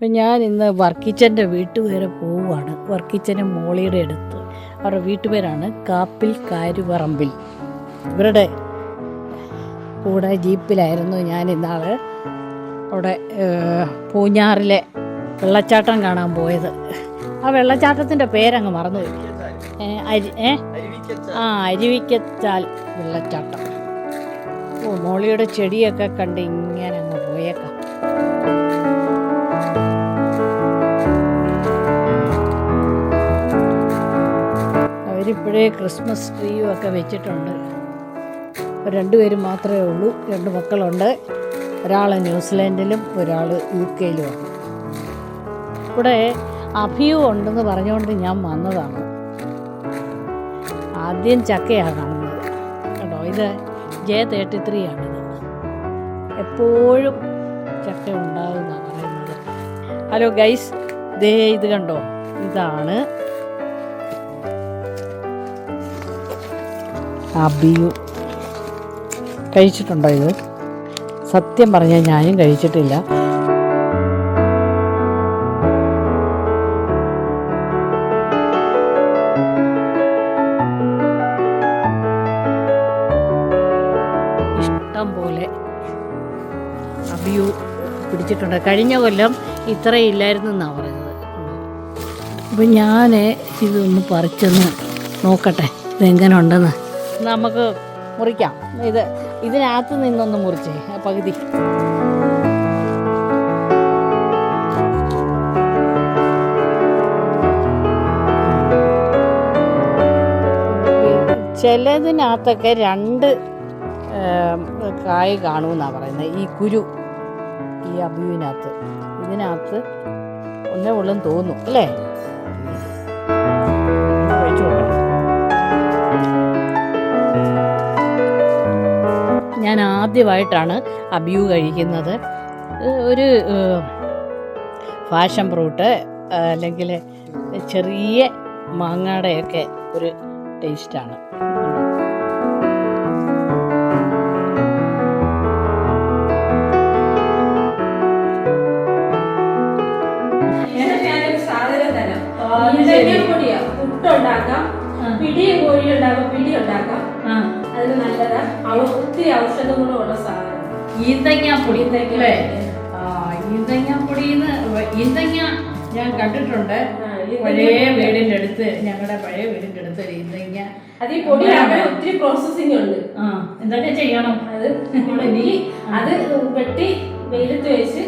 അപ്പം ഞാൻ ഇന്ന് വർക്കിച്ചൻ്റെ വീട്ടുപേരെ പോവുകയാണ്. വർക്കിച്ചനും മോളിയുടെ അടുത്ത്. അവരുടെ വീട്ടുപേരാണ് കാപ്പിൽ കാരുപറമ്പിൽ. ഇവരുടെ കൂടെ ജീപ്പിലായിരുന്നു ഞാൻ ഇന്നാൾ അവിടെ പൂഞ്ഞാറിലെ വെള്ളച്ചാട്ടം കാണാൻ പോയത്. ആ വെള്ളച്ചാട്ടത്തിൻ്റെ പേരങ്ങ് മറന്നുപോയി. അരുവിക്കച്ചാൽ വെള്ളച്ചാട്ടം. മോളിയുടെ ചെടിയൊക്കെ കണ്ട് ഇങ്ങനെ അങ്ങ് പോയേക്കാം. അവരിപ്പോഴേ ക്രിസ്മസ് ട്രീയും ഒക്കെ വെച്ചിട്ടുണ്ട്. രണ്ടുപേരും മാത്രമേ ഉള്ളൂ. 2 മക്കളുണ്ട്. ഒരാൾ ന്യൂസിലാൻഡിലും ഒരാൾ UK-യിലുമാണ്. ഇവിടെ അഭിയു ഉണ്ടെന്ന് പറഞ്ഞുകൊണ്ട് ഞാൻ വന്നതാണ്. ആദ്യം ചക്കയാണ് കാണുന്നത് കേട്ടോ. ഇത് J33 ആണിത്. എപ്പോഴും ചക്ക ഉണ്ടാകുമെന്നാണ് പറയുന്നത്. ഹലോ ഗൈസ്, ദേ ഇത് കണ്ടോ, ഇതാണ് അഭിയു. കഴിച്ചിട്ടുണ്ടോ ഇത്? സത്യം പറഞ്ഞാൽ ഞാനും കഴിച്ചിട്ടില്ല. ഇഷ്ടം പോലെ അഭിയു പിടിച്ചിട്ടുണ്ട്. കഴിഞ്ഞ കൊല്ലം ഇത്രയില്ലായിരുന്നു എന്നാണ് പറയുന്നത്. അപ്പം ഞാൻ ഇതൊന്ന് പറിച്ചൊന്ന് നോക്കട്ടെ ഇതെങ്ങനെ ഉണ്ടെന്ന്. നമുക്ക് മുറിക്കാം. ഇതിനകത്ത് നിന്നൊന്ന് മുറിച്ചേ പകുതി. ചിലതിനകത്തൊക്കെ 2 കായ് കാണുമെന്നാണ് പറയുന്നത്. ഈ കുരു ഈ അഭിയുവിനകത്ത്, ഇതിനകത്ത് ഒന്നേ ഉള്ളെന്ന് തോന്നുന്നു അല്ലേ? കഴിച്ചു നോക്കണം. ഞാൻ ആദ്യമായിട്ടാണ് അഭിയു കഴിക്കുന്നത്. ഒരു ഫാഷൻ ഫ്രൂട്ട് അല്ലെങ്കിൽ ചെറിയ മാങ്ങയുടെയൊക്കെ ഒരു ടേസ്റ്റാണ്. പുട്ടുണ്ടാക്കാം, പിടിയും കോഴി ഉണ്ടാക്കാം, പിടി ഉണ്ടാക്കാം. അതിന് നല്ലതാ. ഒത്തിരി ഔഷധ ഗുണമുള്ള സാധനം ഈന്തങ്ങാപ്പൊടി അല്ലേ? ഈന്തങ്ങ ഞാൻ കണ്ടിട്ടുണ്ട്. പഴയ വീടിൻ്റെ അടുത്ത്, ഞങ്ങളുടെ പഴയ വീടിൻ്റെ അടുത്ത് ഒരു ഈന്തങ്ങ. അത് ഈ പൊടിയാകുമ്പോൾ ഒത്തിരി പ്രോസസ്സിംഗ് ഉണ്ട്. എന്തൊക്കെ ചെയ്യണം? അത് ഉണങ്ങി അത് വെട്ടി വെയിലത്ത് വെച്ച്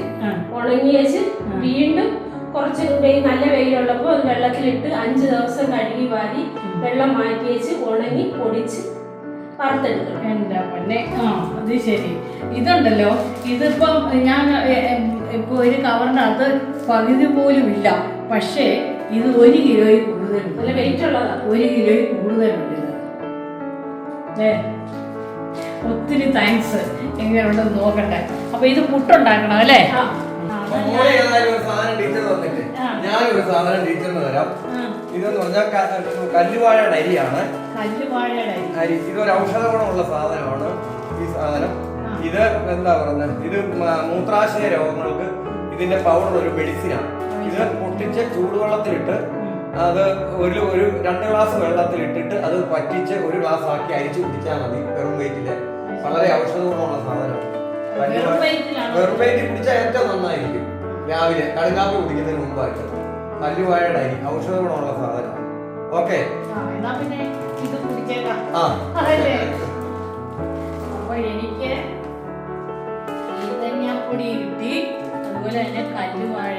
ഉണങ്ങി വെച്ച് വീണ്ടും കുറച്ച് നല്ല വെയിലുള്ളപ്പോൾ അത് വെള്ളത്തിലിട്ട് 5 ദിവസം കഴുകി വാരി വെള്ളം മാറ്റി വെച്ച് ഉണങ്ങി പൊടിച്ച് വറുത്തെടുക്കണം. എൻ്റെ പൊന്നെ, അത് ശരി. ഇതുണ്ടല്ലോ, ഇതിപ്പം ഞാൻ ഇപ്പോൾ ഒരു കവറിനകത്ത് പകുതി പോലും ഇല്ല. പക്ഷേ ഇത് 1 കിലോയിൽ കൂടുതലുണ്ട്. നല്ല വെയിറ്റ് ഉള്ളതാണ്. 1 കിലോയിൽ കൂടുതലുണ്ട് ഇത്. ഒത്തിരി താങ്ക്സ്. എങ്ങനെയുണ്ടെന്ന് നോക്കട്ടെ. അപ്പോൾ ഇത് പുട്ടുണ്ടാക്കണം അല്ലേ? ഞാനൊരു സാധനം ടീച്ചറിന് തരാം. ഇതെന്ന് പറഞ്ഞാൽ കല്ലുവാഴയുടെ അരിയാണ്. അരി ഇതൊരു ഔഷധ ഗുണമുള്ള സാധനമാണ് ഈ സാധനം. ഇത് എന്താ പറയുന്നത്, ഇത് മൂത്രാശയ രോഗങ്ങൾക്ക് ഇതിന്റെ പൗഡർ ഒരു മെഡിസിനാണ്. ഇത് പൊട്ടിച്ച് ചൂടുവെള്ളത്തിലിട്ട് അത് ഒരു 2 ഗ്ലാസ് വെള്ളത്തിലിട്ടിട്ട് അത് പറ്റിച്ച് 1 ഗ്ലാസ് ആക്കി അരിച്ചു കുടിച്ചാൽ മതി. വെറും വയറ്റില് വളരെ ഔഷധ ഗുണമുള്ള സാധനമാണ്. വെറും വയറ്റിൽ കുടിച്ചാൽ ഏറ്റവും നന്നായിരിക്കും. രാവിലെ കടുങ്കാപ്പി കുടിക്കുന്നതിന് മുമ്പായിട്ട് കല്ലുവാഴയുടെ അരി ഔഷധ ഗുണമുള്ള സാധനം. ഓക്കെ, അപ്പൊ എനിക്ക് ഈന്തങ്ങാപ്പൊടി കിട്ടി, അതുപോലെ തന്നെ കല്ലുവാഴ